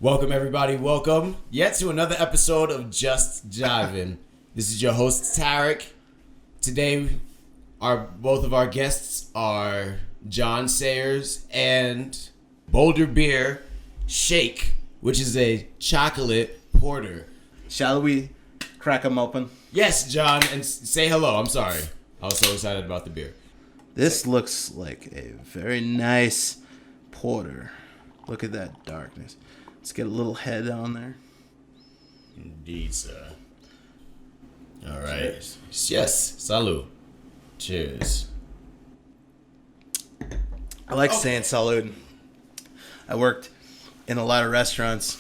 Welcome, everybody. Welcome yet to another episode of Just Jivin. This is your host, Tarek. Today, both of our guests are John Sayers and Boulder Beer Shake, which is a chocolate porter. Shall we crack them open? Yes, John, and say hello. I'm sorry. I was so excited about the beer. This looks like a very nice porter. Look at that darkness. Let's get a little head on there. Indeed, sir. All right. Cheers. Yes. Salud. Cheers. I like saying salud. I worked in a lot of restaurants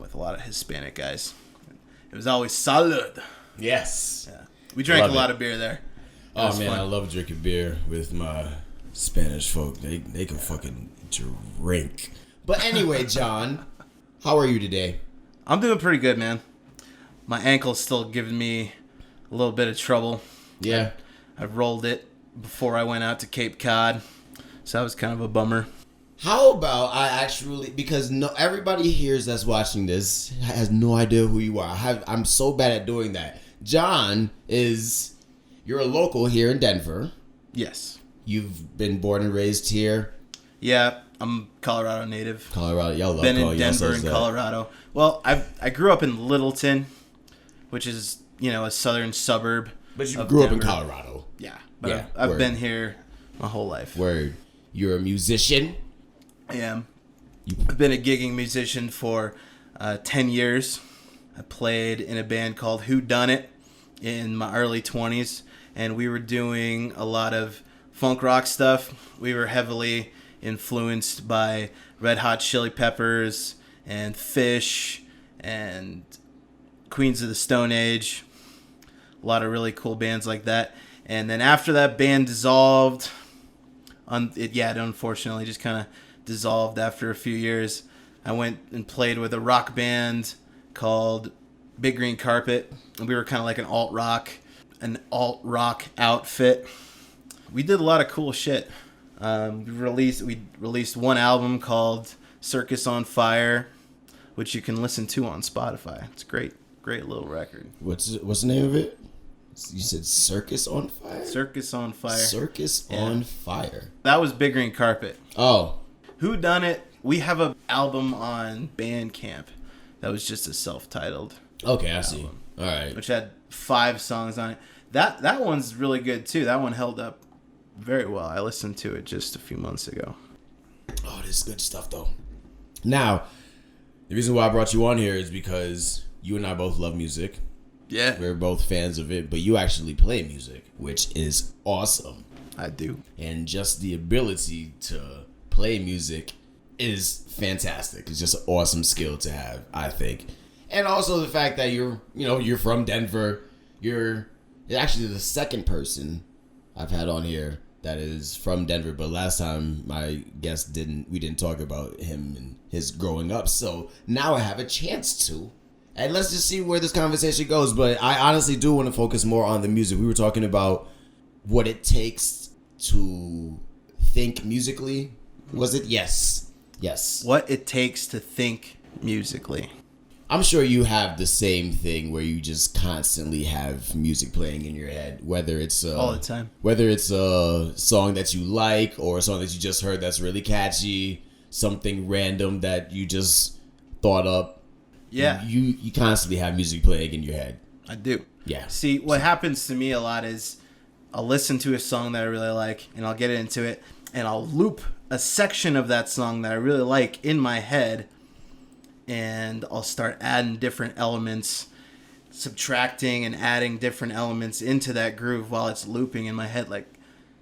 with a lot of Hispanic guys. It was always salud. Yes. Yeah. We drank a lot of beer there. Oh, man, fun. I love drinking beer with my Spanish folk. They can fucking drink. But anyway, John, how are you today? I'm doing pretty good, man. My ankle's still giving me a little bit of trouble. Yeah. I rolled it before I went out to Cape Cod, so that was kind of a bummer. How about because everybody here that's watching this has no idea who you are. I'm so bad at doing that. John you're a local here in Denver. Yes. You've been born and raised here. Yeah, I'm Colorado native. Colorado, y'all love Been in Denver and Colorado. Well, I grew up in Littleton, which is, a southern suburb. But you grew up in Colorado. Yeah, but I've been here my whole life. Word. You're a musician? I am. I've been a gigging musician for 10 years. I played in a band called Who Done It in my early 20s, and we were doing a lot of funk rock stuff. We were heavily influenced by Red Hot Chili Peppers and Fish and Queens of the Stone Age. A lot of really cool bands like that. And then after that band dissolved, it unfortunately just kind of dissolved after a few years. I went and played with a rock band called Big Green Carpet, and we were kind of like an alt-rock outfit. We did a lot of cool shit. We released one album called Circus on Fire, which you can listen to on Spotify. It's a great little record. What's the name of it? You said Circus on Fire? Circus on Fire. Circus on Fire. That was Big Green Carpet. Oh. Who Done It? We have an album on Bandcamp that was just a self-titled Okay, I album, see. All right. Which had 5 songs on it. That one's really good too. That one held up very well. I listened to it just a few months ago. Oh, this is good stuff though. Now, the reason why I brought you on here is because you and I both love music. Yeah. We're both fans of it, but you actually play music, which is awesome. I do. And just the ability to play music is fantastic. It's just an awesome skill to have, I think. And also the fact that you're from Denver. You're actually the second person I've had on here that is from Denver, but last time my guest we didn't talk about him and his growing up. So now I have a chance to. And let's just see where this conversation goes. But I honestly do want to focus more on the music. We were talking about what it takes to think musically. Was it? Yes. What it takes to think musically. I'm sure you have the same thing where you just constantly have music playing in your head, whether it's all the time. Whether it's a song that you like or a song that you just heard that's really catchy, something random that you just thought up. Yeah. You constantly have music playing in your head. I do. Yeah. See, what happens to me a lot is I'll listen to a song that I really like and I'll get into it and I'll loop a section of that song that I really like in my head, and I'll start adding different elements, subtracting and adding different elements into that groove while it's looping in my head. Like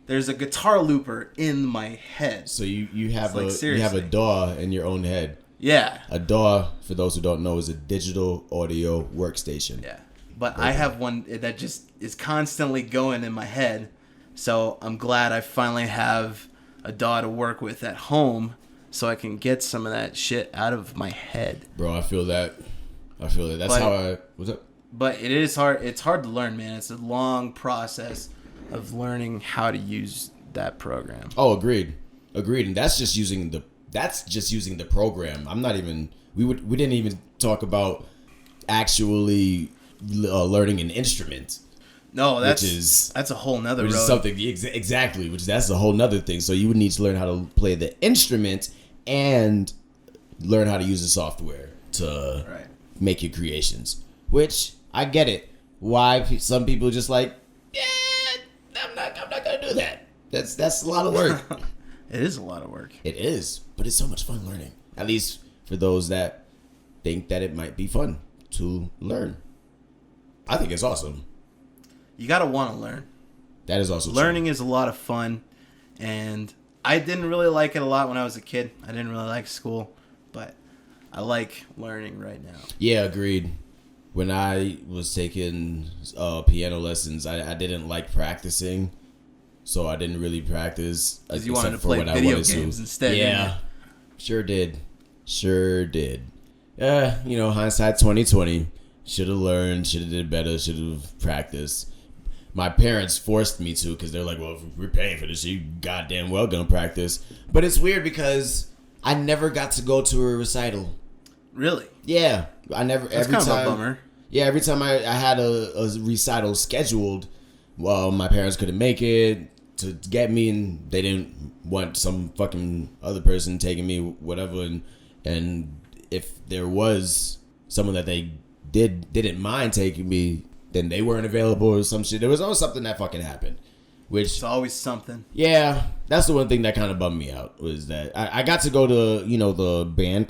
there's a guitar looper in my head. So you have seriously. you have a DAW in your own head. Yeah. A DAW, for those who don't know, is a digital audio workstation. Yeah. But I have one that just is constantly going in my head. So I'm glad I finally have a DAW to work with at home so I can get some of that shit out of my head. Bro, I feel that. That's what's up? But it is hard. It's hard to learn, man. It's a long process of learning how to use that program. Oh, agreed. And that's just using the that's just using the program. We didn't even talk about actually learning an instrument. No, that's a whole nother road. Which is something exactly. That's a whole nother thing. So you would need to learn how to play the instrument and learn how to use the software to make your creations. Which I get it. Why some people just like, I'm not gonna do that. That's a lot of work. It is a lot of work. It is, but it's so much fun learning. At least for those that think that it might be fun to learn. I think it's awesome. You gotta want to learn. That is also learning true. is a lot of fun, and I didn't really like it a lot when I was a kid. I didn't really like school, but I like learning right now. Yeah, agreed. When I was taking piano lessons, I didn't like practicing, so I didn't really practice. Because you wanted to play video games instead. Yeah, sure did. Hindsight 2020. Should have learned. Should have did better. Should have practiced. My parents forced me to because they're like, well, if we're paying for this, you goddamn well gonna practice. But it's weird because I never got to go to a recital. Really? Yeah, I never. That's kind of a bummer. Yeah, every time I had a recital scheduled, well, my parents couldn't make it to get me, and they didn't want some fucking other person taking me, whatever. And if there was someone that they didn't mind taking me, then they weren't available or some shit. There was always something that fucking happened. Which it's always something. Yeah, that's the one thing that kind of bummed me out was that I got to go to the band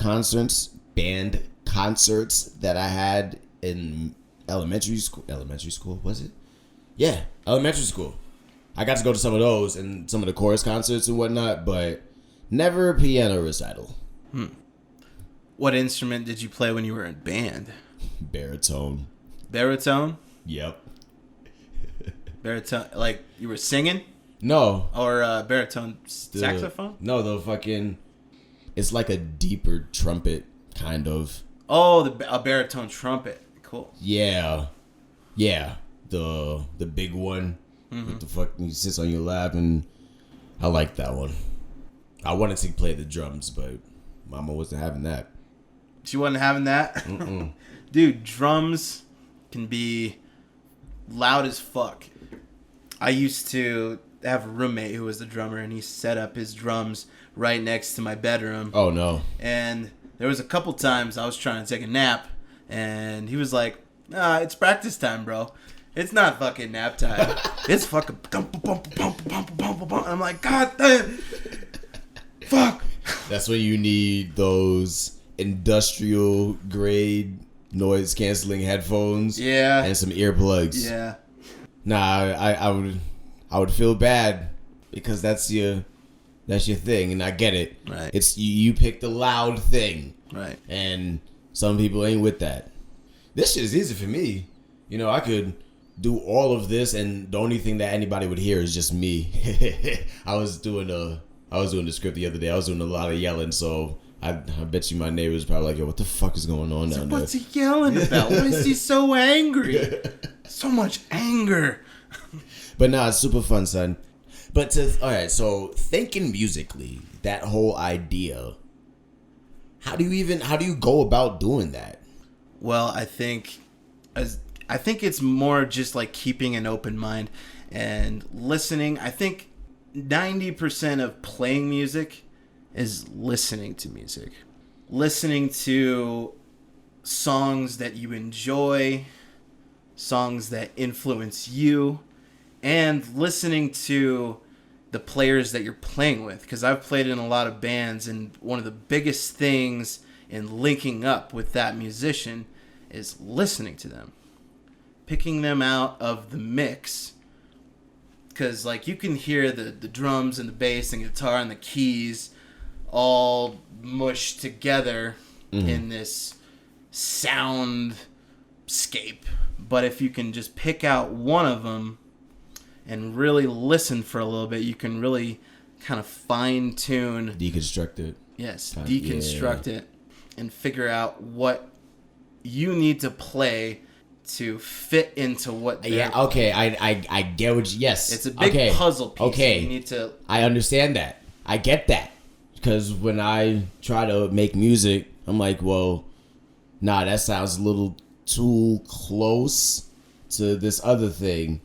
concerts that I had in elementary school. Elementary school, was it? Yeah, elementary school. I got to go to some of those and some of the chorus concerts and whatnot, but never a piano recital. What instrument did you play when you were in band? Baritone. Baritone? Yep. Baritone, like you were singing? No. Or baritone saxophone? No, the fucking. It's like a deeper trumpet, kind of. Oh, a baritone trumpet. Cool. Yeah. The big one. Mm-hmm. With the fucking, he sits on your lap, and I like that one. I wanted to play the drums, but Mama wasn't having that. She wasn't having that? Dude, drums can be loud as fuck. I used to have a roommate who was the drummer, and he set up his drums right next to my bedroom. Oh, no. And there was a couple times I was trying to take a nap, and he was like, it's practice time, bro. It's not fucking nap time. It's fucking... And I'm like, God damn. Fuck. That's when you need those industrial grade noise canceling headphones. Yeah. And some earplugs. Yeah. Nah, I would feel bad because that's your thing, and I get it. Right. It's you pick the loud thing. Right. And some people ain't with that. This shit is easy for me. I could do all of this, and the only thing that anybody would hear is just me. I was doing the script the other day. I was doing a lot of yelling, so I bet you my neighbors probably like, yo, what the fuck is going on down there? What's he yelling about? Why is he so angry? So much anger. But nah, it's super fun, son. But alright, so thinking musically, that whole idea, how do you go about doing that? Well, I think it's more just like keeping an open mind and listening. I think 90% of playing music is listening to music. Listening to songs that you enjoy, songs that influence you, and listening to the players that you're playing with. Because I've played in a lot of bands, and one of the biggest things in linking up with that musician is listening to them. Picking them out of the mix. Because like you can hear the drums and the bass and guitar and the keys all mushed together in this soundscape. But if you can just pick out one of them and really listen for a little bit, you can really kind of fine-tune... Deconstruct it. Yes, deconstruct it and figure out what you need to play to fit into what they're playing. Okay, I get what you... Yes. It's a big puzzle piece. Okay. You need to... I understand that. I get that. Because when I try to make music, I'm like, well, nah, that sounds a little too close to this other thing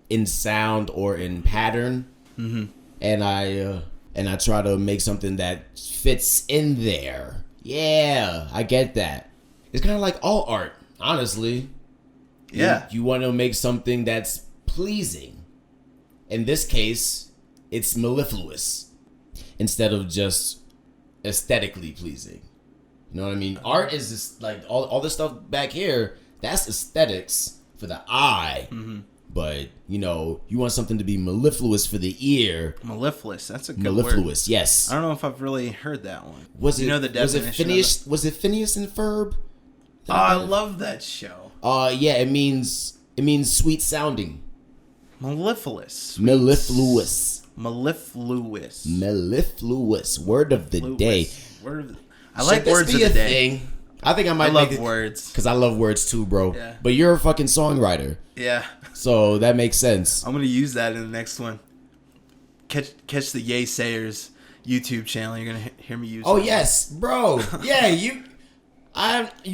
in sound or in pattern. Mm-hmm. And I try to make something that fits in there. Yeah, I get that. It's kind of like all art, honestly. Yeah. You want to make something that's pleasing. In this case, it's mellifluous instead of just aesthetically pleasing. You know what I mean? Art is just like all this stuff back here. That's aesthetics for the eye. Mm-hmm. But, you know, you want something to be mellifluous for the ear. Mellifluous. That's a good Mellifluous, word. yes. I don't know if I've really heard that one. You know the definition? Was it Phineas and Ferb? Oh, I love that show. Yeah, it means sweet sounding. Mellifluous. Mellifluous. Mellifluous. Mellifluous. Word of the day. I like words of the day. Thing? I think I might love words. Because I love words too, bro. Yeah. But you're a fucking songwriter. Yeah. So that makes sense. I'm going to use that in the next one. Catch the Yay Sayers YouTube channel. You're going to hear me use it. Oh, yes, bro. Yeah, you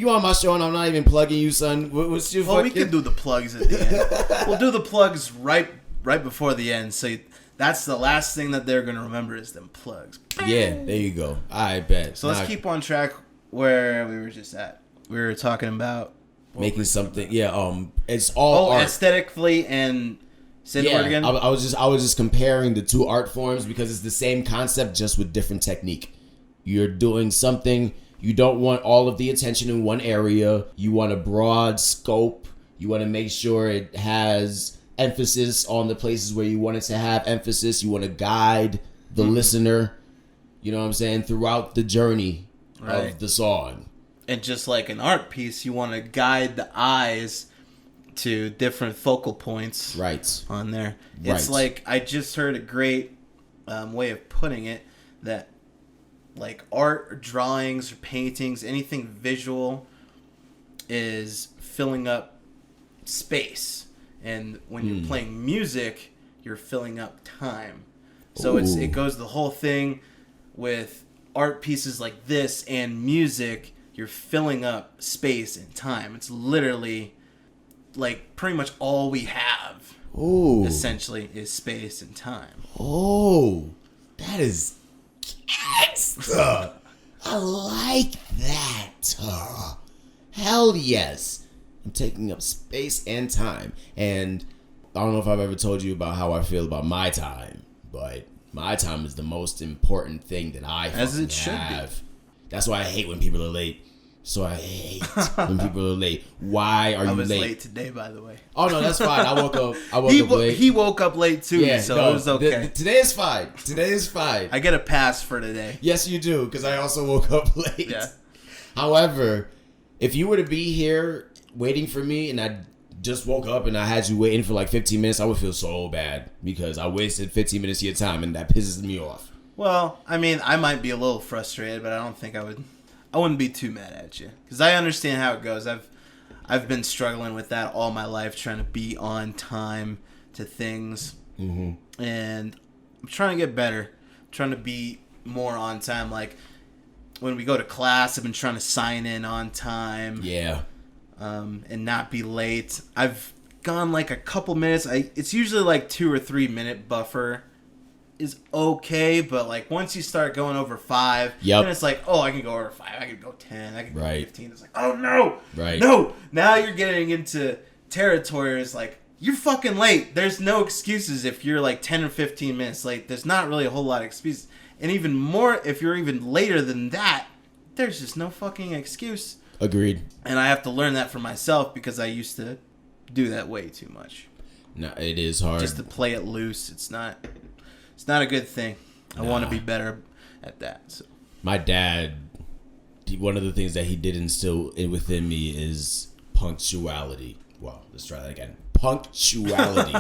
on my show and I'm not even plugging you, son. What's your we can do the plugs at the end. We'll do the plugs right before the end. So that's the last thing that they're going to remember is them plugs. Yeah, there you go. I bet. So let's keep on track where we were just at. We were talking about making something. Yeah, it's all art. Aesthetically and say the word again. I was just comparing the two art forms because it's the same concept just with different technique. You're doing something. You don't want all of the attention in one area. You want a broad scope. You want to make sure it has emphasis on the places where you want it to have emphasis. You want to guide the listener, you know what I'm saying, throughout the journey of the song. And just like an art piece, you want to guide the eyes to different focal points on there. It's like, I just heard a great way of putting it, that like art or drawings or paintings, anything visual is filling up space. And when you're playing music, you're filling up time. So it goes the whole thing with art pieces like this and music. You're filling up space and time. It's literally like pretty much all we have. Essentially is space and time. That is extra. I like that. Hell yes. I'm taking up space and time. And I don't know if I've ever told you about how I feel about my time, but my time is the most important thing that I As it should have. Be. That's why I hate when people are late. So I hate when people are late. Why are you late? I was late today, by the way. Oh no, that's fine. I woke up late. He woke up late too, so it was okay. Today is fine. I get a pass for today. Yes, you do, because I also woke up late. Yeah. However, if you were to be here waiting for me and I just woke up and I had you waiting for like 15 minutes, I would feel so bad because I wasted 15 minutes of your time and that pisses me off. Well, I mean, I might be a little frustrated, but I don't think I wouldn't be too mad at you because I understand how it goes. I've been struggling with that all my life, trying to be on time to things, and I'm trying to get better, trying to be more on time. Like when we go to class, I've been trying to sign in on time. Yeah. And not be late. I've gone like a couple minutes. It's usually like 2 or 3 minute buffer is okay, but like once you start going over 5, then it's like, oh, I can go over 5, I can go 10, I can go 15. It's like, oh no, no. Now you're getting into territory where it's like, you're fucking late. There's no excuses if you're like 10 or 15 minutes late. There's not really a whole lot of excuses. And even more, if you're even later than that, there's just no fucking excuse. Agreed. And I have to learn that for myself because I used to do that way too much. No, it is hard. Just to play it loose. It's not a good thing. I want to be better at that. So. My dad, one of the things that he did instill within me is punctuality. Well, let's try that again. Punctuality.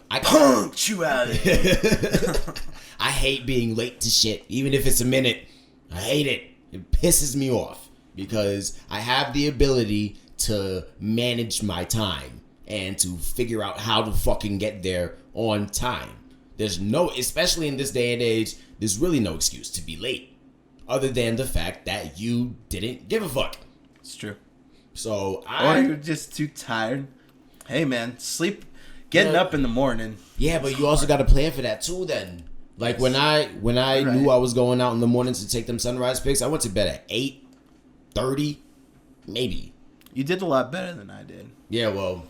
Punctuality. I hate being late to shit, even if it's a minute. I hate it. It pisses me off. Because I have the ability to manage my time and to figure out how to fucking get there on time. There's no, especially in this day and age, there's really no excuse to be late, other than the fact that you didn't give a fuck. It's true. So Or you're just too tired. Hey man, getting up in the morning. Yeah, but you also got to plan for that too. Then, like when I knew I was going out in the morning to take them sunrise pics, I went to bed at 8:30, maybe. You did a lot better than I did. Yeah, well,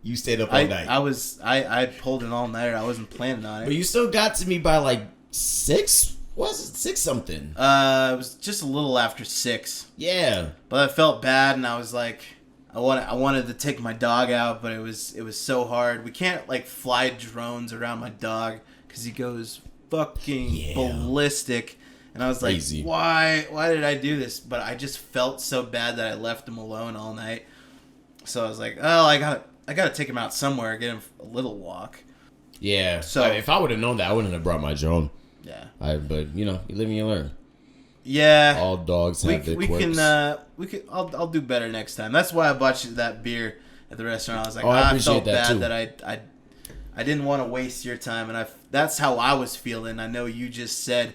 you stayed up all night. I pulled an all nighter. I wasn't planning on it. But you still got to me by like 6. Was it 6 something? It was just a little after 6. Yeah. But I felt bad, and I was like, I wanted to take my dog out, but it was so hard. We can't like fly drones around my dog because he goes fucking ballistic. And I was Crazy. like, why did I do this? But I just felt so bad that I left him alone all night. So I was like, oh, I gotta take him out somewhere, get him a little walk. Yeah. So if I would have known that, I wouldn't have brought my drone. Yeah. But you live and you learn. Yeah. All dogs have their quirks. I'll do better next time. That's why I bought you that beer at the restaurant. I was like, I felt that bad too. that I didn't want to waste your time, and that's how I was feeling. I know you just said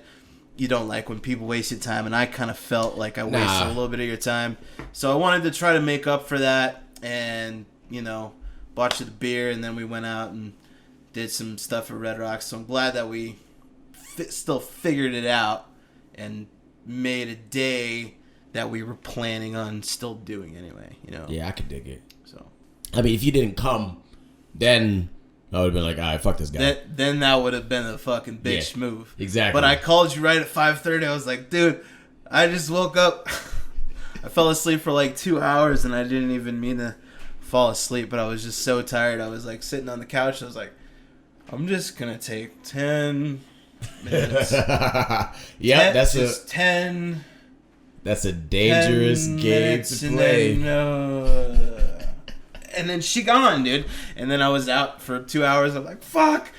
you don't like when people waste your time, and I kind of felt like I wasted a little bit of your time. So I wanted to try to make up for that, and bought you the beer, and then we went out and did some stuff at Red Rocks. So I'm glad that we still figured it out and made a day that we were planning on still doing anyway. Yeah, I could dig it. So I mean, if you didn't come, then I would have been like, all right, fuck this guy. Then that would have been a fucking bitch move. Exactly. But I called you right at 5:30. I was like, dude, I just woke up. I fell asleep for like 2 hours, and I didn't even mean to fall asleep, but I was just so tired. I was like sitting on the couch. I was like, I'm just going to take 10 minutes. Yeah, that's a dangerous game to play. And then she gone, dude. And then I was out for 2 hours. I'm like, fuck.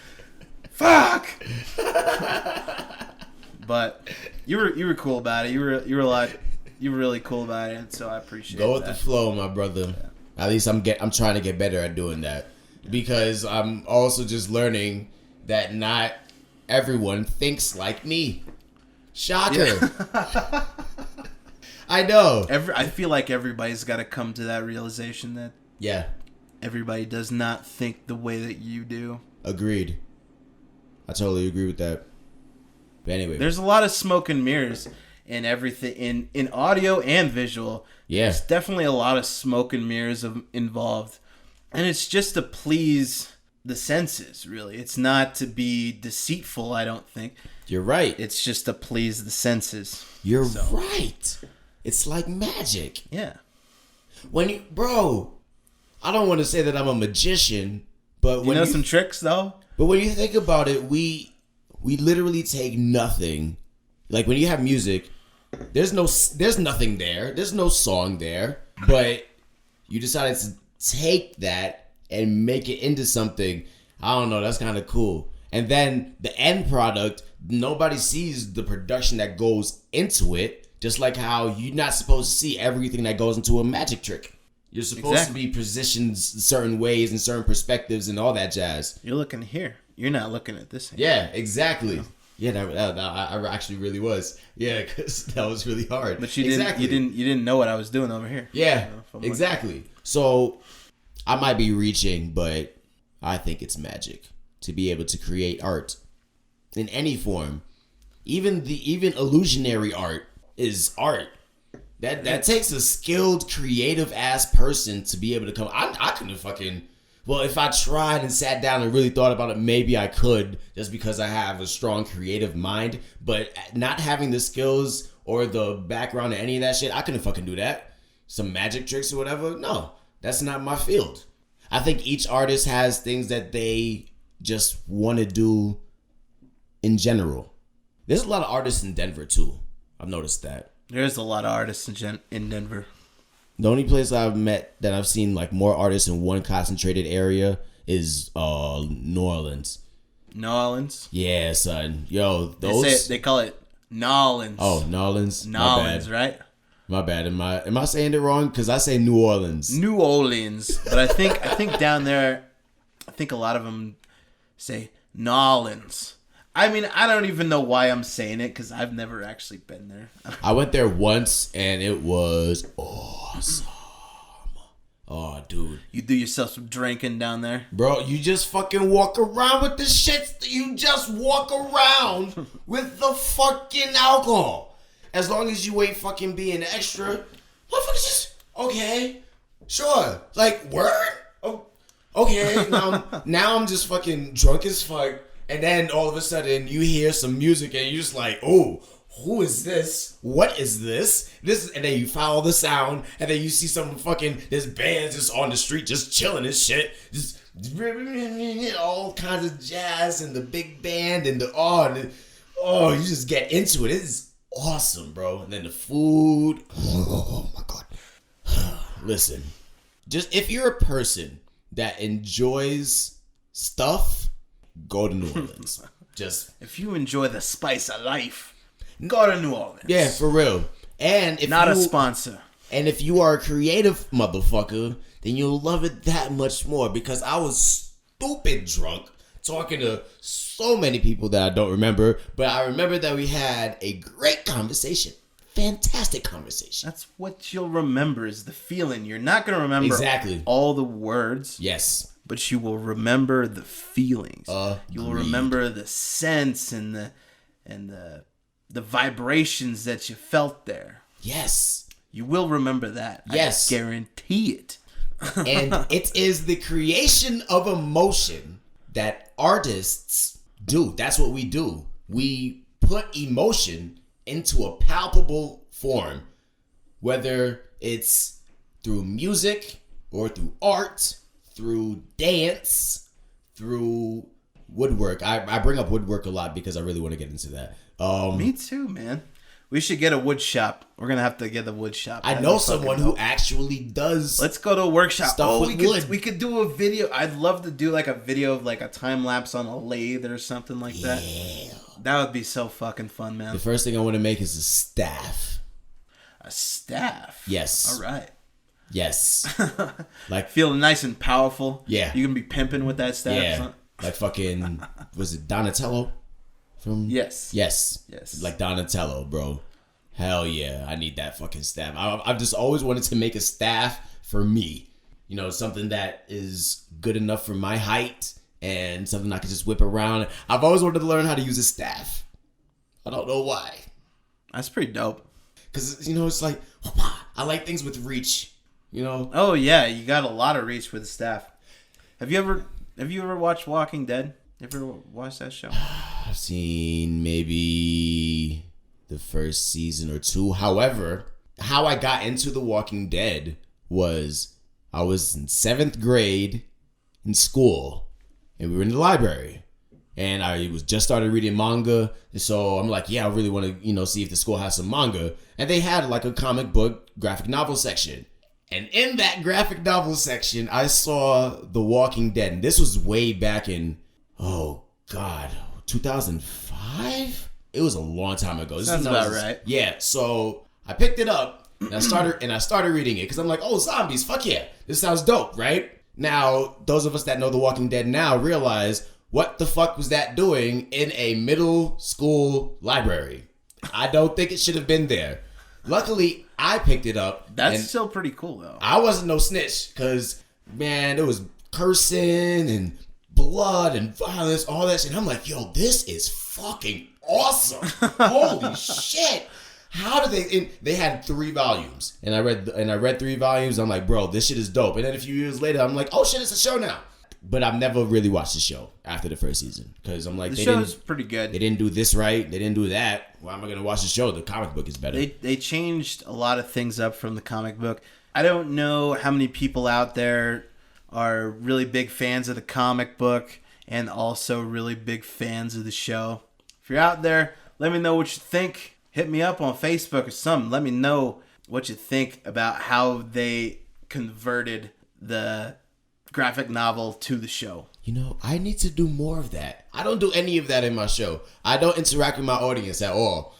But you were cool about it. You were really cool about it. So I appreciate it. Go with the flow, my brother. Yeah. At least I'm trying to get better at doing that, because I'm also just learning that not everyone thinks like me. Shocker. Yeah. I know. I feel like everybody's got to come to that realization that everybody does not think the way that you do. Agreed. I totally agree with that. But anyway, there's a lot of smoke and mirrors in everything, in audio and visual. Yeah. There's definitely a lot of smoke and mirrors involved. And it's just to please the senses, really. It's not to be deceitful, I don't think. You're right. It's just to please the senses. You're right. It's like magic. Yeah. Bro, I don't want to say that I'm a magician, but you know some tricks though? But when you think about it, we literally take nothing. Like when you have music, there's nothing there. There's no song there, but you decided to take that and make it into something. I don't know, that's kind of cool. And then the end product, nobody sees the production that goes into it. Just like how you're not supposed to see everything that goes into a magic trick. You're supposed to be positioned certain ways and certain perspectives and all that jazz. You're looking here. You're not looking at this. Yeah, exactly. Yeah, that I actually really was. Yeah, because that was really hard. But you didn't know what I was doing over here. Yeah, exactly. So I might be reaching, but I think it's magic to be able to create art in any form, even illusionary art. Is art. That takes a skilled, creative ass person to be able to come. I couldn't fucking. Well, if I tried and sat down and really thought about it, maybe I could, just because I have a strong creative mind. But not having the skills or the background or any of that shit, I couldn't fucking do that. Some magic tricks or whatever. No, that's not my field. I think each artist has things that they just want to do in general. There's a lot of artists in Denver too. I've noticed that. There's a lot of artists in Denver. The only place I've met that I've seen like more artists in one concentrated area is New Orleans. New Orleans? Yeah, son. Yo, those they call it Nolans. Oh, Nolans. Nolans, right? My bad. Am I saying it wrong? Because I say New Orleans. New Orleans, but I think down there, I think a lot of them say Nolans. I mean, I don't even know why I'm saying it because I've never actually been there. I went there once and it was awesome. Oh, dude. You do yourself some drinking down there? Bro, you just fucking walk around with the shit. You just walk around with the fucking alcohol. As long as you ain't fucking being extra. Motherfuckers just, okay, sure. Like, word? Oh, okay. Now I'm just fucking drunk as fuck. And then all of a sudden you hear some music and you're just like, oh, who is this? What is this? And then you follow the sound, and then you see some fucking this band just on the street, just chilling and shit, just all kinds of jazz and the big band and you just get into it. It is awesome, bro. And then the food. Oh my god. Listen, just if you're a person that enjoys stuff, go to New Orleans. Just if you enjoy the spice of life. Go to New Orleans. Yeah, for real. And if not a sponsor. And if you are a creative motherfucker, then you'll love it that much more because I was stupid drunk talking to so many people that I don't remember, but I remember that we had a great conversation. Fantastic conversation. That's what you'll remember is the feeling. You're not going to remember exactly all the words. Yes. But you will remember the feelings. You will remember the sense and the vibrations that you felt there. Yes. You will remember that. Yes. I guarantee it. And it is the creation of emotion that artists do. That's what we do. We put emotion into a palpable form, whether it's through music or through art, through dance, through woodwork. I bring up woodwork a lot because I really want to get into that. Me too, man. We should get a wood shop. We're gonna have to get a wood shop. I know someone who actually does. Let's go to a workshop. Stuff with wood. We could do a video. I'd love to do like a video of like a time lapse on a lathe or something like that. Yeah. That would be so fucking fun, man. The first thing I want to make is a staff. A staff. Yes. All right. Yes. Like feeling nice and powerful. Yeah. You can be pimping with that staff. Yeah. Like fucking was it Donatello? Yes. Like Donatello, bro. Hell yeah, I need that fucking staff. I've just always wanted to make a staff for me. You know, something that is good enough for my height and something I can just whip around. I've always wanted to learn how to use a staff. I don't know why. That's pretty dope. Because, you know, it's like, I like things with reach, you know? Oh, yeah, you got a lot of reach with the staff. Have you ever watched Walking Dead? Ever watched that show? I've seen maybe the first season or two. However, how I got into The Walking Dead was I was in 7th grade in school and we were in the library and I was just started reading manga. And so I'm like, yeah, I really want to, you know, see if the school has some manga. And they had like a comic book graphic novel section. And in that graphic novel section, I saw The Walking Dead. And this was way back in, oh God, 2005? It was a long time ago. Sounds about right. Yeah, so I picked it up and I started reading it because I'm like, oh, zombies, fuck yeah. This sounds dope, right? Now, those of us that know The Walking Dead now realize what the fuck was that doing in a middle school library? I don't think it should have been there. Luckily, I picked it up. That's still pretty cool, though. I wasn't no snitch because, man, there was cursing and blood and violence, all that shit. I'm like, yo, this is fucking awesome. Holy shit. How did they had 3 volumes and I read 3 volumes. I'm like, bro, this shit is dope. And then a few years later, I'm like, oh shit, it's a show now. But I've never really watched the show after the first season because I'm like, the show's pretty good. They didn't do this right. They didn't do that. Why am I gonna watch the show? The comic book is better. They changed a lot of things up from the comic book. I don't know how many people out there are really big fans of the comic book and also really big fans of the show. If you're out there, let me know what you think. Hit me up on Facebook or something. Let me know what you think about how they converted the graphic novel to the show. You know, I need to do more of that. I don't do any of that in my show. I don't interact with my audience at all.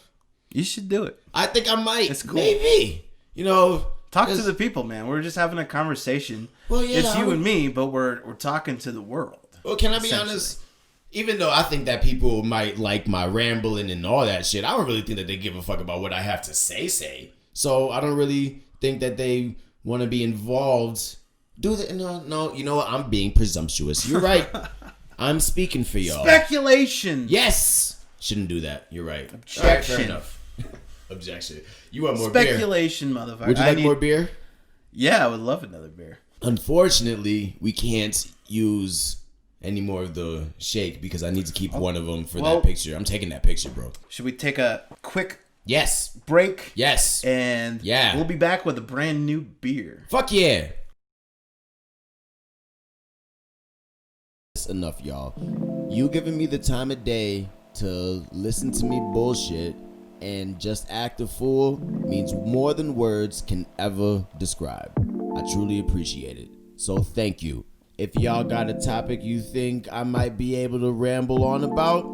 You should do it. I think I might. It's cool. Maybe. You know, talk to the people, man. We're just having a conversation. Well, yeah, it's you and me, but we're talking to the world. Well, can I be honest? Even though I think that people might like my rambling and all that shit, I don't really think that they give a fuck about what I have to say. So I don't really think that they want to be involved. No, you know what? I'm being presumptuous. You're right. I'm speaking for y'all. Speculation. Yes. Shouldn't do that. You're right. Objection. All right, fair enough. Objection. You want more beer? Speculation, motherfucker. Would you like more beer? Yeah, I would love another beer. Unfortunately, we can't use any more of the shake because I need to keep one of them for that picture. I'm taking that picture, bro. Should we take a quick break? Yes. And we'll be back with a brand new beer. Fuck yeah. That's enough, y'all. You giving me the time of day to listen to me bullshit and just act a fool means more than words can ever describe. I truly appreciate it. So thank you. If y'all got a topic you think I might be able to ramble on about,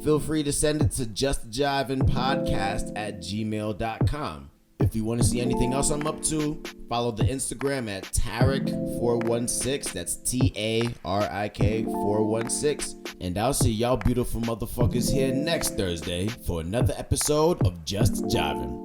feel free to send it to justjivinpodcast@gmail.com. If you want to see anything else I'm up to, follow the Instagram at Tarik416. That's TARIK 416. And I'll see y'all beautiful motherfuckers here next Thursday for another episode of Just Jivin'.